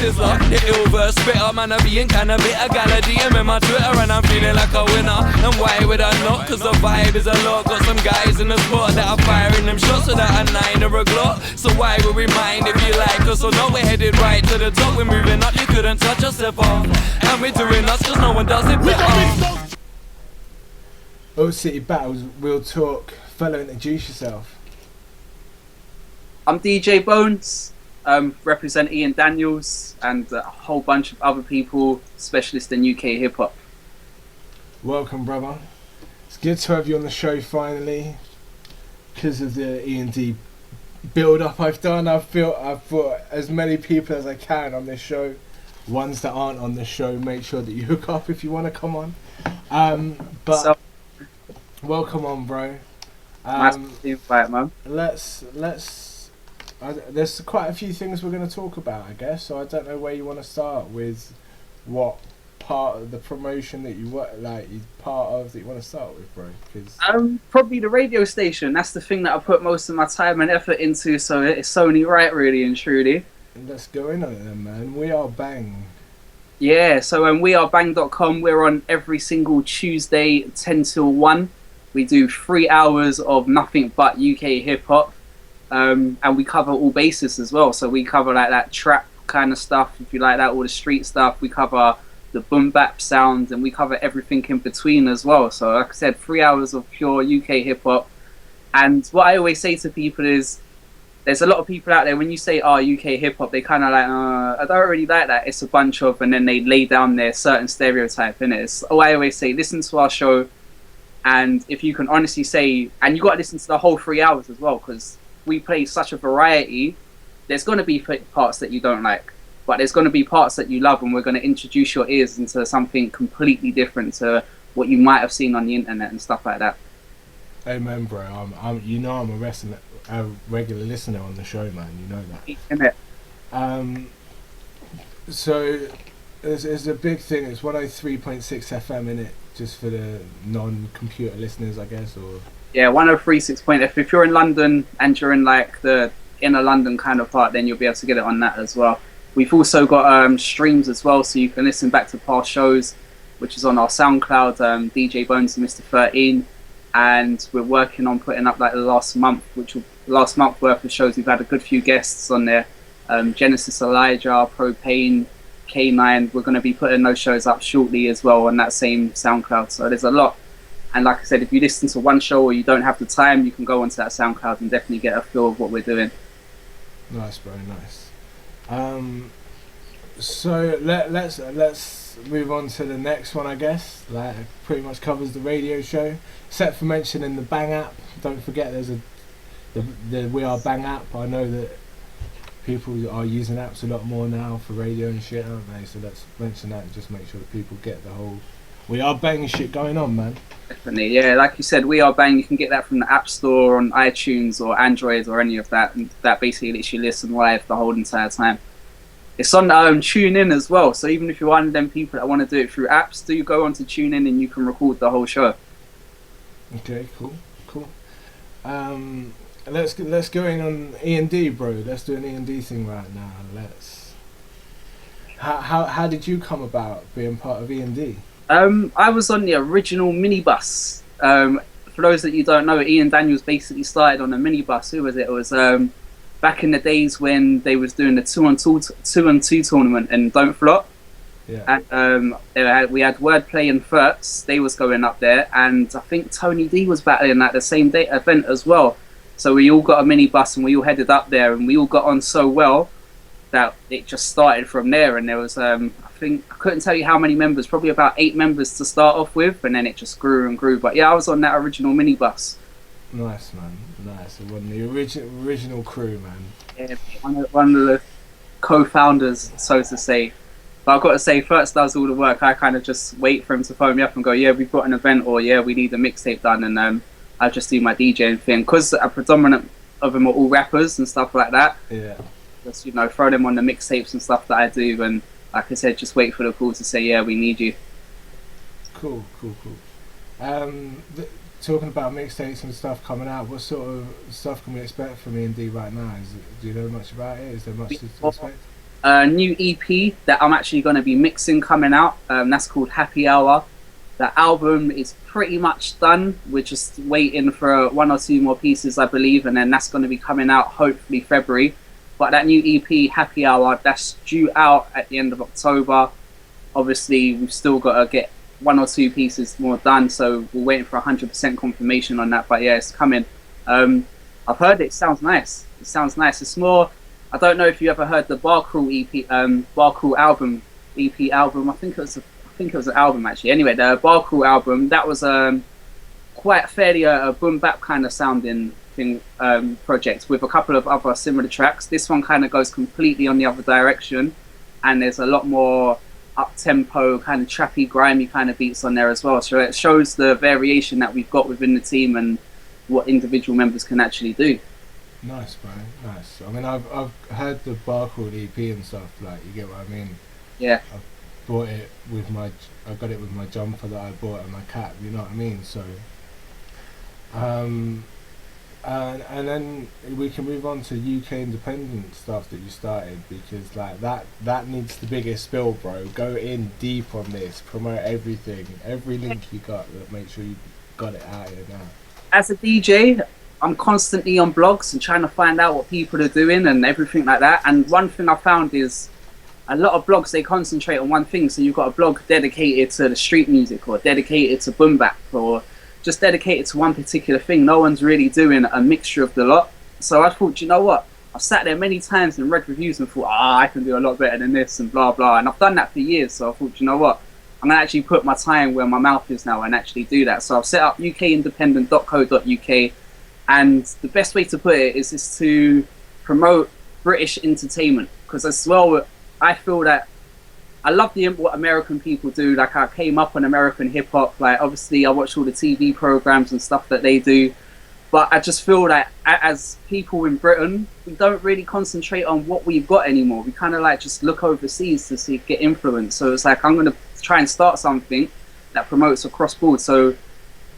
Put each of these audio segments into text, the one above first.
Tizzler, the ill verse spitter, man, I being kinda bitter. Got a DM in my Twitter and I'm feeling like a winner. And why would I not? Cause the vibe is a lot. Got some guys in the spot that are firing them shots so that a 9 or a Glock. So why would we mind if you like us or not? We're headed right to the top, we're moving up, you couldn't touch us if off. And we're doing us cause no one does it better. OilCityBattles, real talk. Fellow, introduce yourself. I'm DJ Bones. Represent Ian Daniels and a whole bunch of other people, specialists in UK hip hop. Welcome, brother. It's good to have you on the show finally. Because of the E&D build up I've done, I've brought as many people as I can on this show. Ones that aren't on the show, make sure that you hook up if you want to come on. But welcome on, bro. Nice to be invited, man. There's quite a few things we're going to talk about, I guess. So I don't know where you want to start with. What part of the promotion that you want to start with, bro? Cause probably the radio station. That's the thing that I put most of my time and effort into. So it's only right, really and truly. Let's go in on it then, man. We Are Bang. Yeah. So wearebang.com. We're on every single Tuesday, 10 till 1. We do 3 hours of nothing but UK hip hop. And we cover all bases as well. So we cover like that trap kind of stuff, if you like that, all the street stuff. We cover the boom bap sounds, and we cover everything in between as well. So like I said, 3 hours of pure UK hip hop. And what I always say to people is, there's a lot of people out there, when you say, UK hip hop, they kind of like, I don't really like that. It's a bunch of, and then they lay down their certain stereotype in it. So I always say, listen to our show. And if you can honestly say, and you got to listen to the whole 3 hours as well, because we play such a variety. There's going to be parts that you don't like, but there's going to be parts that you love, and we're going to introduce your ears into something completely different to what you might have seen on the internet and stuff like that. Amen, bro. I'm a regular listener on the show, man. You know that. So it's a big thing. It's 103.6 FM in it, just for the non-computer listeners, I guess, or. Yeah, 103.6. If you're in London and you're in like the inner London kind of part, then you'll be able to get it on that as well. We've also got streams as well, so you can listen back to past shows, which is on our SoundCloud, DJ Bones and Mr. 13. And we're working on putting up like the last month worth of shows. We've had a good few guests on there. Genesis Elijah, Propane, K9. We're going to be putting those shows up shortly as well on that same SoundCloud. So there's a lot. And like I said, if you listen to one show or you don't have the time, you can go onto that SoundCloud and definitely get a feel of what we're doing. Nice, bro, nice. So let's move on to the next one, I guess. That pretty much covers the radio show. Except for mentioning the Bang app. Don't forget there's the We Are Bang app. I know that people are using apps a lot more now for radio and shit, aren't they? So let's mention that and just make sure that people get the whole We Are Bang shit going on, man. Definitely, yeah. Like you said, We Are Bang, you can get that from the App Store, on iTunes or Android or any of that. And that basically lets you listen live the whole entire time. It's on TuneIn as well. So even if you're one of them people that want to do it through apps, do go onto TuneIn and you can record the whole show. Okay, cool. Let's go in on E&D, bro. Let's do an E&D thing right now. How did you come about being part of E&D? I was on the original minibus. For those that you don't know, Ian Daniels basically started on a minibus. Who was it? It was back in the days when they was doing the 2-on-2 tournament and Don't Flop. Yeah. And we had Wordplay and Furts. They was going up there, and I think Tony D was battling at the same day event as well. So we all got a minibus and we all headed up there, and we all got on so well that it just started from there. And there was I couldn't tell you how many members, probably about 8 members to start off with, and then it just grew and grew. But yeah, I was on that original minibus. Nice, man. Nice. It wasn't the original crew, man. Yeah, one of the co-founders, so to say. But I've got to say, First does all the work. I kind of just wait for him to phone me up and go, yeah, we've got an event, or yeah, we need a mixtape done, and I just do my DJing thing. Because a predominant of them are all rappers and stuff like that. Yeah. Just, you know, throw them on the mixtapes and stuff that I do, and like I said, just wait for the call to say, yeah, we need you. Cool. Talking about mixtapes and stuff coming out, what sort of stuff can we expect from E&D right now? Do you know much about it? Is there much to expect? A new EP that I'm actually going to be mixing coming out. That's called Happy Hour. The album is pretty much done. We're just waiting for 1 or 2 more pieces, I believe, and then that's going to be coming out hopefully February. But that new EP, Happy Hour, that's due out at the end of October. Obviously, we've still got to get 1 or 2 pieces more done, so we're waiting for 100% confirmation on that. But yeah, it's coming. I've heard it sounds nice. It sounds nice. It's more. I don't know if you ever heard the Bar Crawl EP, Bar Crawl album, EP album. I think it was an album actually. Anyway, the Bar Crawl album, that was quite fairly a boom bap kind of sounding thing, project with a couple of other similar tracks. This one kind of goes completely on the other direction, and there's a lot more up tempo, kind of trappy, grimy kind of beats on there as well. So it shows the variation that we've got within the team and what individual members can actually do. Nice, man. Nice. I mean, I've heard the Barcode EP and stuff. Like, you get what I mean? Yeah. I got it with my jumper that I bought and my cap. You know what I mean? So, and then we can move on to UK independent stuff that you started, because like that needs the biggest spill, bro. Go in deep on this. Promote everything, every link you got. Make sure you got it out here now. As a DJ, I'm constantly on blogs and trying to find out what people are doing and everything like that. And one thing I found is a lot of blogs, they concentrate on one thing. So you've got a blog dedicated to the street music, or dedicated to boom bap, or just dedicated to one particular thing. No one's really doing a mixture of the lot. So I thought, you know what? I've sat there many times and read reviews and thought, I can do a lot better than this and blah, blah. And I've done that for years. So I thought, you know what? I'm going to actually put my time where my mouth is now and actually do that. So I've set up ukindependent.co.uk. And the best way to put it is to promote British entertainment. Because as well, I feel that I love what American people do. Like, I came up on American hip hop. Like, obviously, I watch all the TV programs and stuff that they do. But I just feel that as people in Britain, we don't really concentrate on what we've got anymore. We kind of like just look overseas to get influence. So it's like, I'm going to try and start something that promotes across board. So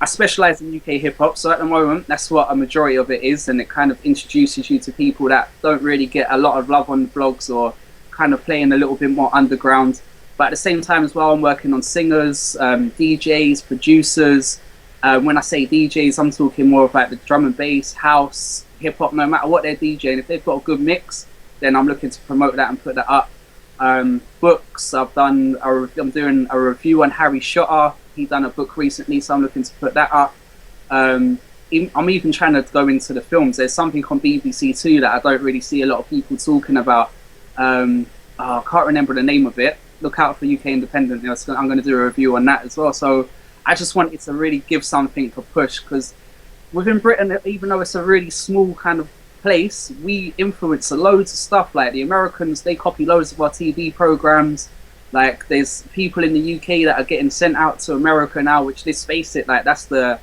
I specialize in UK hip hop. So at the moment, that's what a majority of it is. And it kind of introduces you to people that don't really get a lot of love on the blogs, or kind of playing a little bit more underground. But at the same time as well, I'm working on singers, DJs, producers. When I say DJs, I'm talking more of like the drum and bass, house, hip hop. No matter what they're DJing, if they've got a good mix, then I'm looking to promote that and put that up. Books, I'm doing a review on Harry Shotter. He done a book recently, so I'm looking to put that up. I'm even trying to go into the films. There's something on BBC Two that I don't really see a lot of people talking about. I can't remember the name of it. Look out for UK Independent. I'm going to do a review on that as well. So I just wanted to really give something a push, because within Britain, even though it's a really small kind of place, we influence loads of stuff. Like the Americans, they copy loads of our TV programs. Like, there's people in the UK that are getting sent out to America now, which, let's face it, like, that's the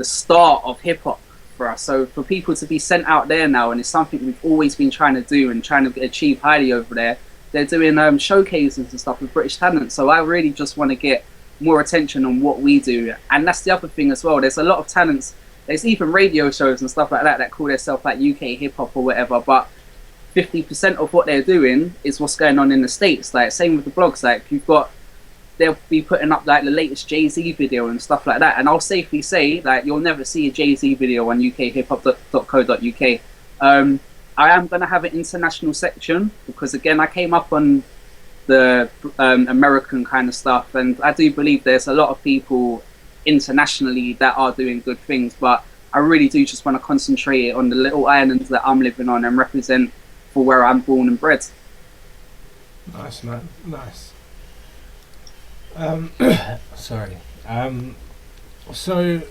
start of hip hop for us. So for people to be sent out there now, and it's something we've always been trying to do and trying to achieve highly over there, they're doing showcases and stuff with British talent. So I really just want to get more attention on what we do. And that's the other thing as well. There's a lot of talents. There's even radio shows and stuff like that call themselves like UK hip hop or whatever, but 50% of what they're doing is what's going on in the States. Like, same with the blogs. Like, they'll be putting up like the latest Jay-Z video and stuff like that. And I'll safely say, like, you'll never see a Jay-Z video on ukhiphop.co.uk. I am going to have an international section, because again, I came up on the American kind of stuff, and I do believe there's a lot of people internationally that are doing good things, but I really do just want to concentrate on the little islands that I'm living on and represent for where I'm born and bred. Nice, man. Nice. Sorry. So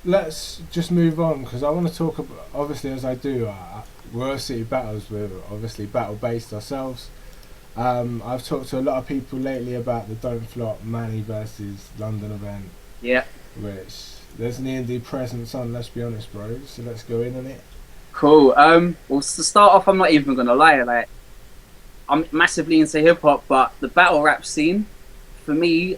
let's just move on, because I want to talk about, obviously, as I do, we're OilCityBattles. We're obviously battle based ourselves. I've talked to a lot of people lately about the Don't Flop Manny versus London event. Yeah. Which There's an E&D presence on, let's be honest, bro. So let's go in on it. Cool. Well, to start off, I'm not even gonna lie. Like, I'm massively into hip hop, but the battle rap scene, for me,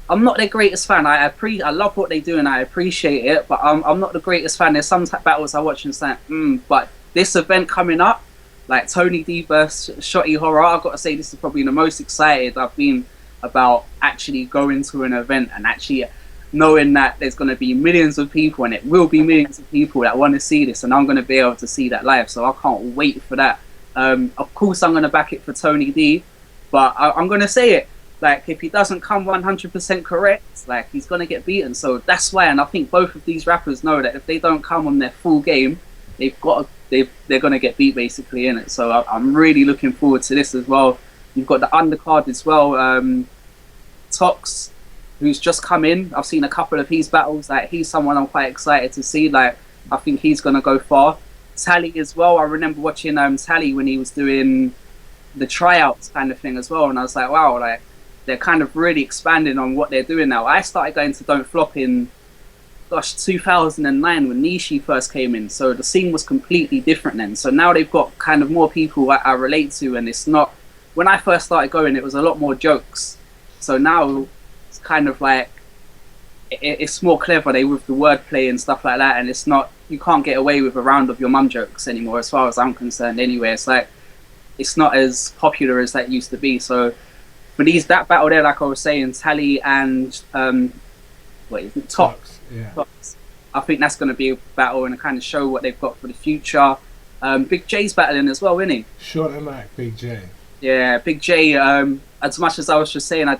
I'm not their greatest fan. I love what they do and I appreciate it, but I'm not the greatest fan. There's some battles I watch and say, but this event coming up, like Tony D versus Shotty Horror, I've got to say this is probably the most excited I've been about actually going to an event and actually knowing that there's going to be millions of people, and it will be millions of people that want to see this, and I'm going to be able to see that live, so I can't wait for that. Of course I'm going to back it for Tony D, but I'm going to say it, like, if he doesn't come 100% correct, like, he's going to get beaten. So that's why, and I think both of these rappers know that if they don't come on their full game, they're going to get beat, basically, in it. So I'm really looking forward to this as well. You've got the undercard as well, Tox, who's just come in. I've seen a couple of his battles. Like, he's someone I'm quite excited to see. Like, I think he's going to go far. Tally as well. I remember watching Tally when he was doing the tryouts kind of thing as well, and I was like, wow, like, they're kind of really expanding on what they're doing now. I started going to Don't Flop in, 2009 when Nishi first came in, so the scene was completely different then. So now they've got kind of more people I relate to, and it's not, when I first started going, it was a lot more jokes. So now it's kind of like, it's more clever, they with the wordplay and stuff like that, and it's not, you can't get away with a round of your mum jokes anymore, as far as I'm concerned anyway. It's like, it's not as popular as that used to be. So for that battle there, like I was saying, Tally and what is it, Tox. Yeah. Tox. I think that's going to be a battle and kind of show what they've got for the future. Big J's battling as well, isn't he? Short and Mac, Big J. Yeah, Big J. As much as I was just saying, I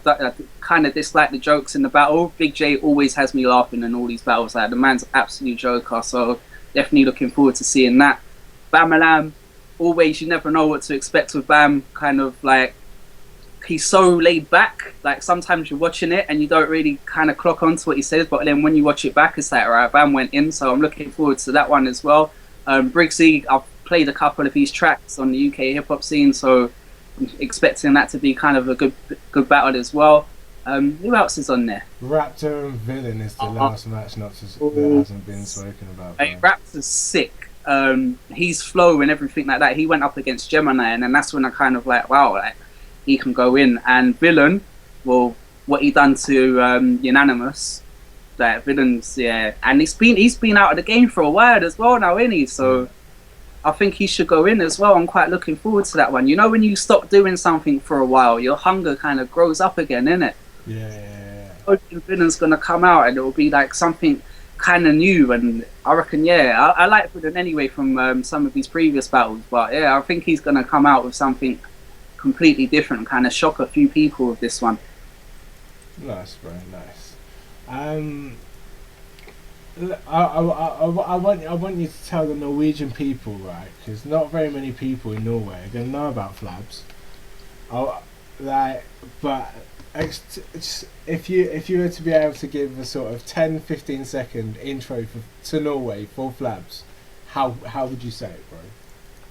kind of dislike the jokes in the battle. Big J always has me laughing in all these battles. Like, the man's an absolute joker, so definitely looking forward to seeing that. Bam always, you never know what to expect with Bam. Kind of like, he's so laid back. Like, sometimes you're watching it and you don't really kind of clock on to what he says, but then when you watch it back, it's like, alright, Bam went in. So I'm looking forward to that one as well. Briggsy, I've played a couple of his tracks on the UK hip hop scene, so I'm expecting that to be kind of a good battle as well. Who else is on there? Raptor and Villain is the last match that hasn't been spoken about. Hey, Raptor's sick. His flow and everything like that. He went up against Gemini, and then that's when I kind of like, wow, like, he can go in. And Villain, well, what he done to Unanimous, that Villain's, yeah, and he's been out of the game for a while as well now, isn't he? So I think he should go in as well. I'm quite looking forward to that one. You know, when you stop doing something for a while, your hunger kind of grows up again, innit? Yeah. Villain's gonna come out and it'll be like something kind of new, and I reckon, yeah, I like Villain anyway from some of his previous battles, but yeah, I think he's gonna come out with something completely different, kind of shock a few people with this one. Nice, bro, nice. I want you to tell the Norwegian people, right? Because not very many people in Norway are gonna know about Flabs. If you were to be able to give a sort of 10-15 second intro to Norway for Flabs, how would you say it, bro?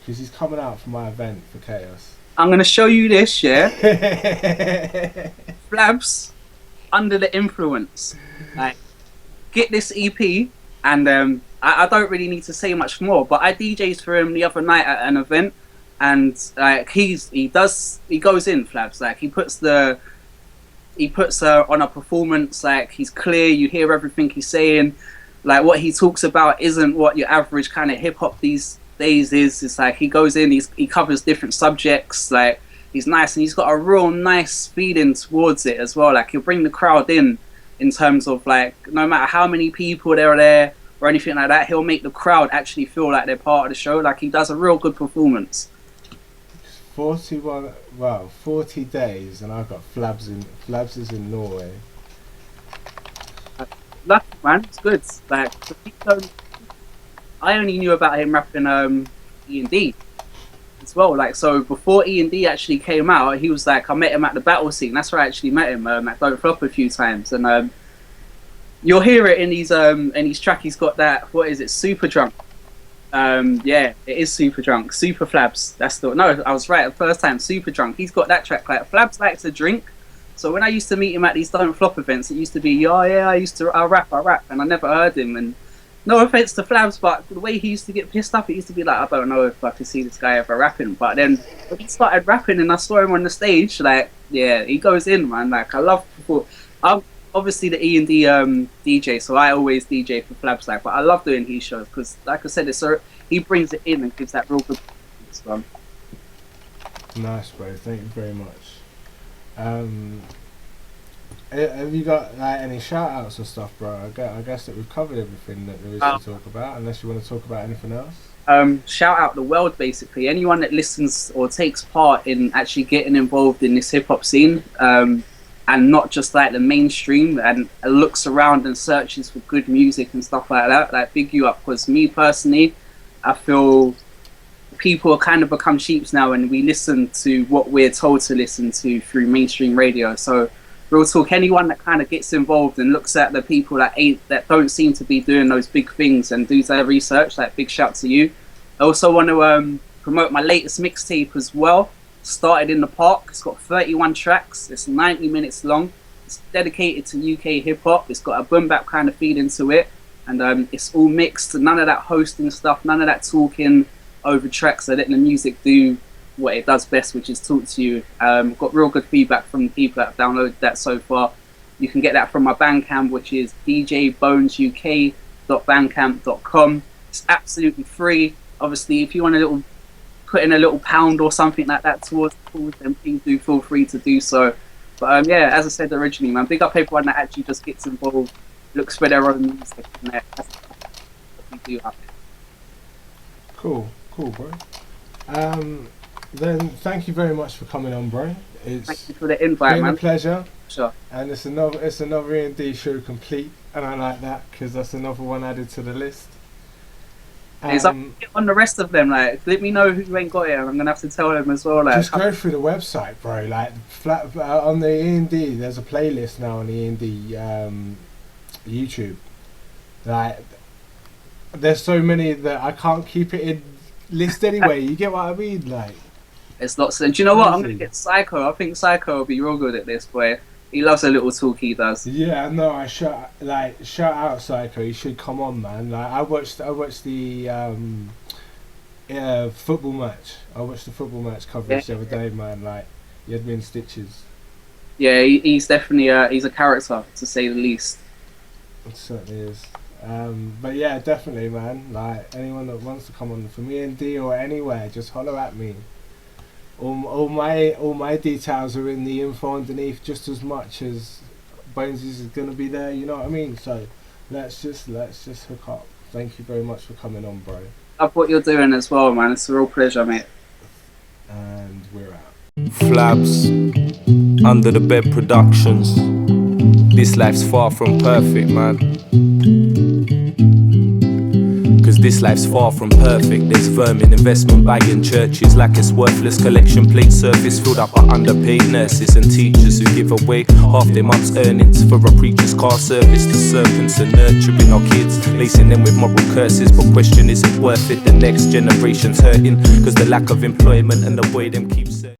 Because he's coming out for my event for Chaos. I'm gonna show you this, yeah. Flabs, Under the Influence. Like, get this EP, and I don't really need to say much more, but I DJ'd for him the other night at an event, and like, he goes in, Flabs. Like, he puts on a performance. Like, he's clear, you hear everything he's saying. Like, what he talks about isn't what your average kind of hip hop these days is. It's like, he goes in, he covers different subjects. Like, he's nice, and he's got a real nice feeling towards it as well. Like, he'll bring the crowd in terms of, like, no matter how many people there are there or anything like that, he'll make the crowd actually feel like they're part of the show. Like, he does a real good performance. 40 days, and I've got Flabs is in Norway. Lucky, man, it's good. Like, I only knew about him rapping E&D as well. Like, so before E&D actually came out, he was like, I met him at the battle scene. That's where I actually met him at Don't Flop a few times, and you'll hear it in his track. He's got that, what is it, Super Drunk. Yeah, it is Super Drunk. Super Flabs. I was right the first time. Super Drunk. He's got that track. Like, Flabs likes to drink, So when I used to meet him at these Don't Flop events, it used to be, oh yeah, I rap, and I never heard him. And no offense to Flabs, but the way he used to get pissed off, it used to be like, I don't know if I could see this guy ever rapping. But then when he started rapping and I saw him on the stage, like, yeah, he goes in, man. Like, I love people. I'm obviously the E&D DJ, so I always DJ for Flabs, like, but I love doing his shows because, like I said, he brings it in and gives that real good performance. Nice, bro. Thank you very much. Have you got like any shout outs and stuff, bro? I guess that we've covered everything that there is to talk about, unless you want to talk about anything else. Shout out the world, basically. Anyone that listens or takes part in actually getting involved in this hip hop scene, and not just like the mainstream, and looks around and searches for good music and stuff like that. Like, big you up, because me personally, I feel people kind of become sheeps now, and we listen to what we're told to listen to through mainstream radio. So real talk, anyone that kind of gets involved and looks at the people that don't seem to be doing those big things and do their research, like, big shout to you. I also want to promote my latest mixtape as well. Started in the Park. It's got 31 tracks. It's 90 minutes long. It's dedicated to UK hip hop. It's got a boom bap kind of feed into it, and it's all mixed. None of that hosting stuff. None of that talking over tracks. So letting the music do what it does best, which is talk to you. Got real good feedback from the people that have downloaded that so far. You can get that from my Bandcamp, which is djbonesuk.bandcamp.com. It's absolutely free. Obviously, if you want to put in a little pound or something like that towards the cause, then please do feel free to do so. But yeah, as I said originally, man, big up everyone that actually just gets involved, looks for their own music, and that's what we do up there. Cool, bro. Then thank you very much for coming on, bro. Thank you for the invite, been man. a pleasure. Sure. And it's another E&D show complete, and I like that because that's another one added to the list. It's up on the rest of them. Like, let me know who ain't got it, and I'm gonna have to tell them as well. Like, just go through the website, bro. Like, on the E&D, there's a playlist now on the E&D YouTube. Like, there's so many that I can't keep it in list anyway. You get what I mean? Like, it's lots. And do you know what? I'm gonna get Psycho. I think Psycho will be real good at this, boy. He loves a little talk, he does. Yeah, no, shout out Psycho. He should come on, man. Like, I watched the football match. I watched the football match coverage the other day, man. Like, he had me in stitches. Yeah, he's definitely he's a character, to say the least. It certainly is. But yeah, definitely, man. Like, anyone that wants to come on from E&D or anywhere, just holler at me. All my details are in the info underneath, just as much as Bonesy's is gonna be there. You know what I mean? So let's just hook up. Thank you very much for coming on, bro. Love what you're doing as well, man. It's a real pleasure, mate. And we're out. Flabs, Under the Bed Productions. This life's far from perfect, man. Cause this life's far from perfect. There's vermin, investment bagging churches like it's worthless. Collection plate surface filled up by underpaid nurses and teachers who give away half their month's earnings for a preacher's car service. The serpents are nurturing our kids, lacing them with moral curses. But question, is it worth it? The next generation's hurting cause the lack of employment and the way them keep